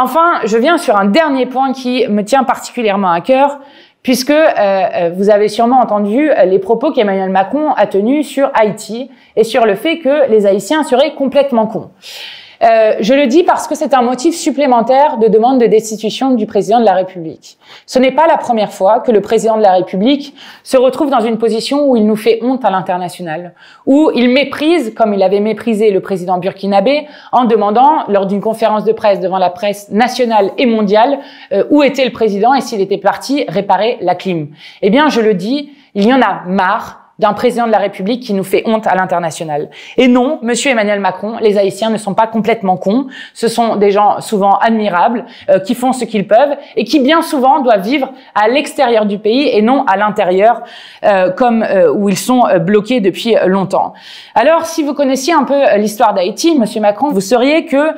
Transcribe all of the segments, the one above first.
Enfin, je viens sur un dernier point qui me tient particulièrement à cœur, puisque vous avez sûrement entendu les propos qu'Emmanuel Macron a tenus sur Haïti et sur le fait que les Haïtiens seraient complètement cons. Je le dis parce que c'est un motif supplémentaire de demande de destitution du président de la République. Ce n'est pas la première fois que le président de la République se retrouve dans une position où il nous fait honte à l'international, où il méprise, comme il avait méprisé le président burkinabé, en demandant, lors d'une conférence de presse devant la presse nationale et mondiale, où était le président et s'il était parti réparer la clim. Eh bien, je le dis, il y en a marre d'un président de la République qui nous fait honte à l'international. Et non, monsieur Emmanuel Macron, les Haïtiens ne sont pas complètement cons. Ce sont des gens souvent admirables, qui font ce qu'ils peuvent et qui bien souvent doivent vivre à l'extérieur du pays et non à l'intérieur, où ils sont bloqués depuis longtemps. Alors, si vous connaissiez un peu l'histoire d'Haïti, monsieur Macron, vous sauriez que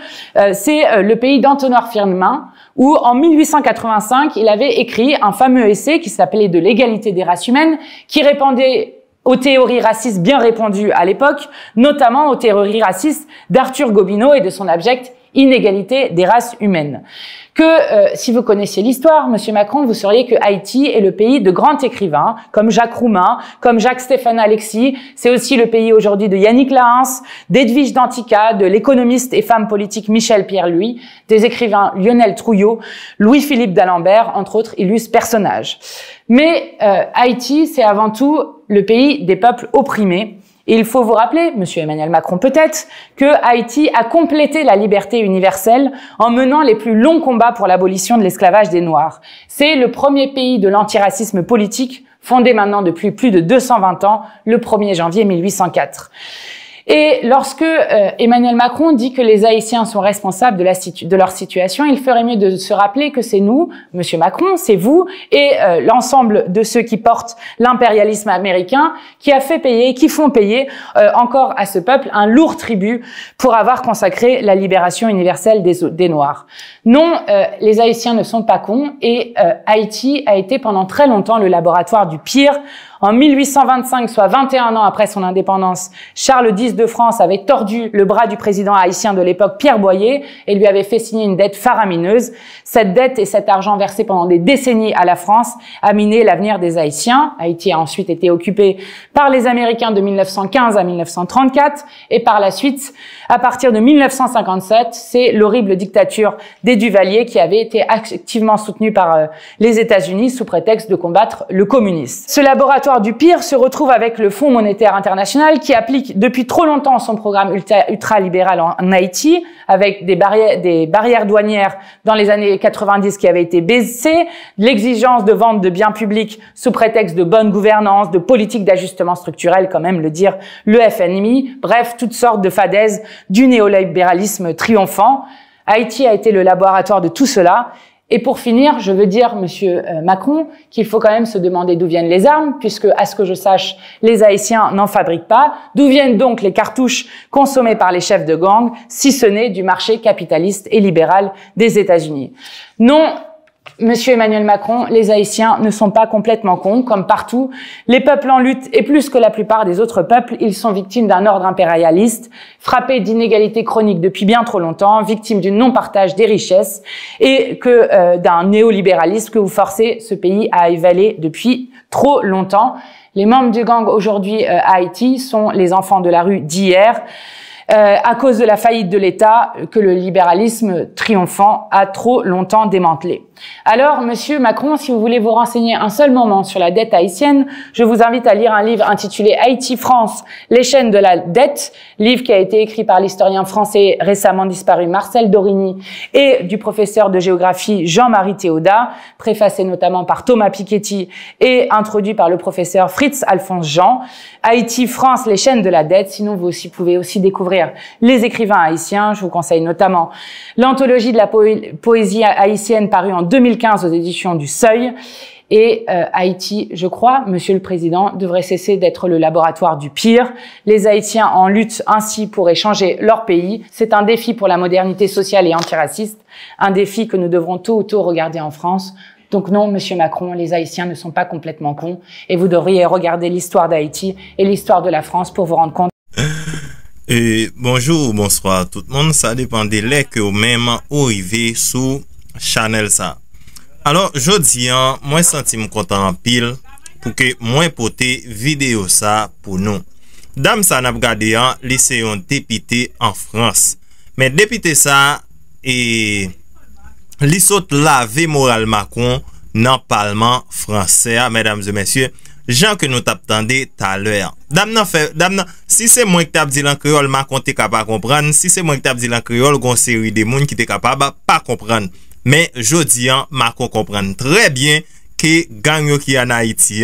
c'est le pays d'Antoine Firmin, où en 1885, il avait écrit un fameux essai qui s'appelait « De l'égalité des races humaines », qui répondait aux théories racistes bien répandues à l'époque, notamment aux théories racistes d'Arthur Gobineau et de son abjecte inégalité des races humaines. Si vous connaissiez l'histoire, monsieur Macron, vous sauriez que Haïti est le pays de grands écrivains, comme Jacques Roumain, comme Jacques-Stéphane Alexis. C'est aussi le pays aujourd'hui de Yannick Lahens, d'Edwige Danticat, de l'économiste et femme politique Michel Pierre-Louis, des écrivains Lionel Trouillot, Louis-Philippe d'Alembert, entre autres illustres personnages. Mais Haïti, c'est avant tout le pays des peuples opprimés. Et il faut vous rappeler, monsieur Emmanuel Macron peut-être, que Haïti a complété la liberté universelle en menant les plus longs combats pour l'abolition de l'esclavage des Noirs. C'est le premier pays de l'antiracisme politique, fondé maintenant depuis plus de 220 ans, le 1er janvier 1804. Et lorsque Emmanuel Macron dit que les Haïtiens sont responsables de leur situation, il ferait mieux de se rappeler que c'est nous, monsieur Macron, c'est vous et l'ensemble de ceux qui portent l'impérialisme américain qui a fait payer, qui font payer encore à ce peuple un lourd tribut pour avoir consacré la libération universelle des Noirs. Non, les Haïtiens ne sont pas cons et Haïti a été pendant très longtemps le laboratoire du pire. En 1825, soit 21 ans après son indépendance, Charles X de France avait tordu le bras du président haïtien de l'époque, Pierre Boyer, et lui avait fait signer une dette faramineuse. Cette dette et cet argent versé pendant des décennies à la France a miné l'avenir des Haïtiens. Haïti a ensuite été occupé par les Américains de 1915 à 1934, et par la suite, à partir de 1957, c'est l'horrible dictature des Duvalier qui avait été activement soutenue par les États-Unis sous prétexte de combattre le communisme. Ce laboratoire du pire se retrouve avec le Fonds monétaire international qui applique depuis trop longtemps son programme ultralibéral en Haïti, avec des barrières douanières dans les années 90 qui avaient été baissées, l'exigence de vente de biens publics sous prétexte de bonne gouvernance, de politique d'ajustement structurel, quand même le dire le FMI, bref, toutes sortes de fadaises du néolibéralisme triomphant. Haïti a été le laboratoire de tout cela. Et pour finir, je veux dire, monsieur Macron, qu'il faut quand même se demander d'où viennent les armes, puisque, à ce que je sache, les Haïtiens n'en fabriquent pas. D'où viennent donc les cartouches consommées par les chefs de gang, si ce n'est du marché capitaliste et libéral des États-Unis? Non, monsieur Emmanuel Macron, les Haïtiens ne sont pas complètement cons, comme partout. Les peuples en lutte, et plus que la plupart des autres peuples, ils sont victimes d'un ordre impérialiste, frappés d'inégalités chroniques depuis bien trop longtemps, victimes du non-partage des richesses et d'un néolibéralisme que vous forcez ce pays à avaler depuis trop longtemps. Les membres du gang aujourd'hui à Haïti sont les enfants de la rue d'hier, à cause de la faillite de l'État que le libéralisme triomphant a trop longtemps démantelé. Alors, monsieur Macron, si vous voulez vous renseigner un seul moment sur la dette haïtienne, je vous invite à lire un livre intitulé Haïti-France, les chaînes de la dette, livre qui a été écrit par l'historien français récemment disparu Marcel Dorigny et du professeur de géographie Jean-Marie Théodat, préfacé notamment par Thomas Piketty et introduit par le professeur Fritz-Alphonse Jean. Haïti-France, les chaînes de la dette. Sinon, vous pouvez aussi découvrir les écrivains haïtiens. Je vous conseille notamment l'anthologie de la poésie haïtienne parue en 2015 aux éditions du Seuil. Et Haïti, je crois, monsieur le président, devrait cesser d'être le laboratoire du pire. Les Haïtiens en luttent ainsi pour changer leur pays. C'est un défi pour la modernité sociale et antiraciste, un défi que nous devrons tôt ou tôt regarder en France. Donc non, monsieur Macron, les Haïtiens ne sont pas complètement cons et vous devriez regarder l'histoire d'Haïti et l'histoire de la France pour vous rendre compte. Bonjour, bonsoir tout le monde. Ça dépend de l'heure que vous même arrivé sur channel ça. Alors, jodi moi senti me content en pile pour que moi porter vidéo ça pour nous. Dame ça n'a regardé li c'est un député en France. Mais député ça et li saute laver moral Macron dans parlement français, mesdames et messieurs. Gens que nous t'attendons tout à l'heure. Dame si c'est moi qui t'ai dit en créole, Macron t'es capable de comprendre. Si c'est moi qui t'ai dit en créole, gon série de monde qui t'es capable de pas comprendre. Mais jodi Macron comprend très bien que gang qui en Haïti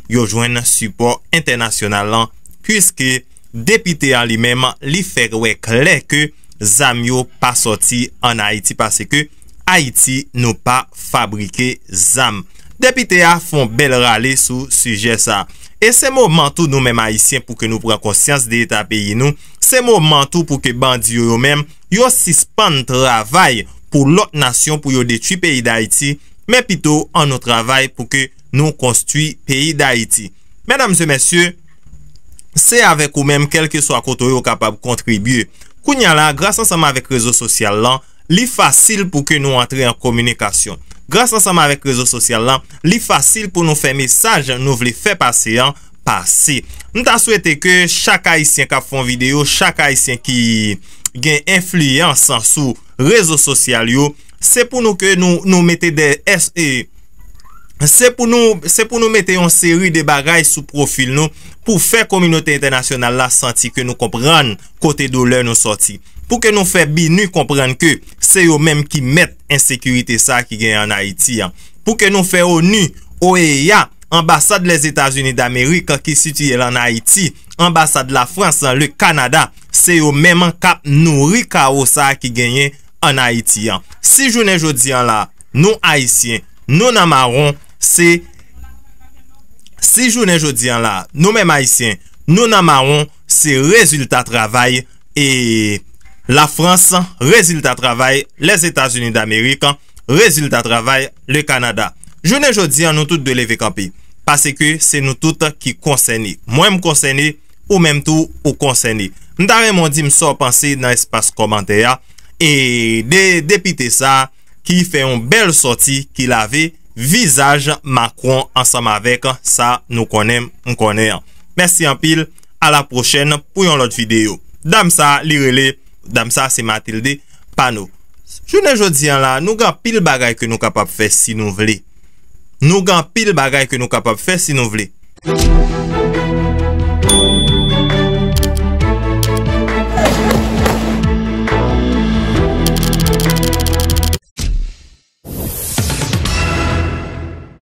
yo joine support international puisque député en lui-même li fait clair que zam yo pas sorti en Haïti parce que Haïti n'a pas fabriqué zam. Député a font bel râler sur sujet ça. Et c'est moment tout nous mêmes haïtiens pour que nous prenions conscience de l'état pays nous. C'est moment tout pour que bandits eux même yo suspend travail pour l'autre nation pour yo détruire pays d'Haïti, mais plutôt en notre travail pour que nous construisons pays d'Haïti. Mesdames et messieurs, c'est avec vous même quel que soit côté yo capable de contribuer. Kounya la grâce ensemble avec réseaux sociaux là, li facile pour que nous entrions en communication. Grâce ensemble avec réseaux sociaux là, li facile pour nous faire message, nous voulons faire passer passer. Nous t'a souhaité que chaque haïtien qui fait une vidéo, chaque haïtien qui gagne influence sur réseaux sociaux, c'est pour nous que nous mettons des c'est pour nous mettre une série de bagages sous profil nous pour faire communauté internationale là sentir que nous comprenons côté douleur nous sorti. Pour que nous fassions bien comprendre que c'est eux même qui mettent insécurité ça qui gagne en Haïti. Pour que nous fassions ONU, OEA, ambassade des États-Unis d'Amérique qui situe en Haïti, ambassade de la France, le Canada, c'est eux même qui nourri chaos ça qui gagne en Haïti. Si je ne jodi là, nous Haïtiens, nous n'amarons, c'est si je ne jodi là, nous mêmes Haïtiens, nous n'amarons, c'est résultat travail et la France, résultat travail, les États-Unis d'Amérique, résultat travail, le Canada. Je ne jodi nous tous de lever camper parce que c'est nous tous qui concernés. Moi me concerné ou même tout ou concerné. M'tare mon dit m'sort penser dans espace commentaire et des députés ça qui fait une belle sortie qui l'avait visage Macron ensemble avec ça nous connaissons, on connaît. Merci en pile, à la prochaine pour une autre vidéo. Dame ça lirele, dame ça c'est Mathilde Pano. Je ne jodi là, nous avons pile bagay que nous capable faire si nous voulons. Nous avons pile bagay que nous capable faire si nous voulons.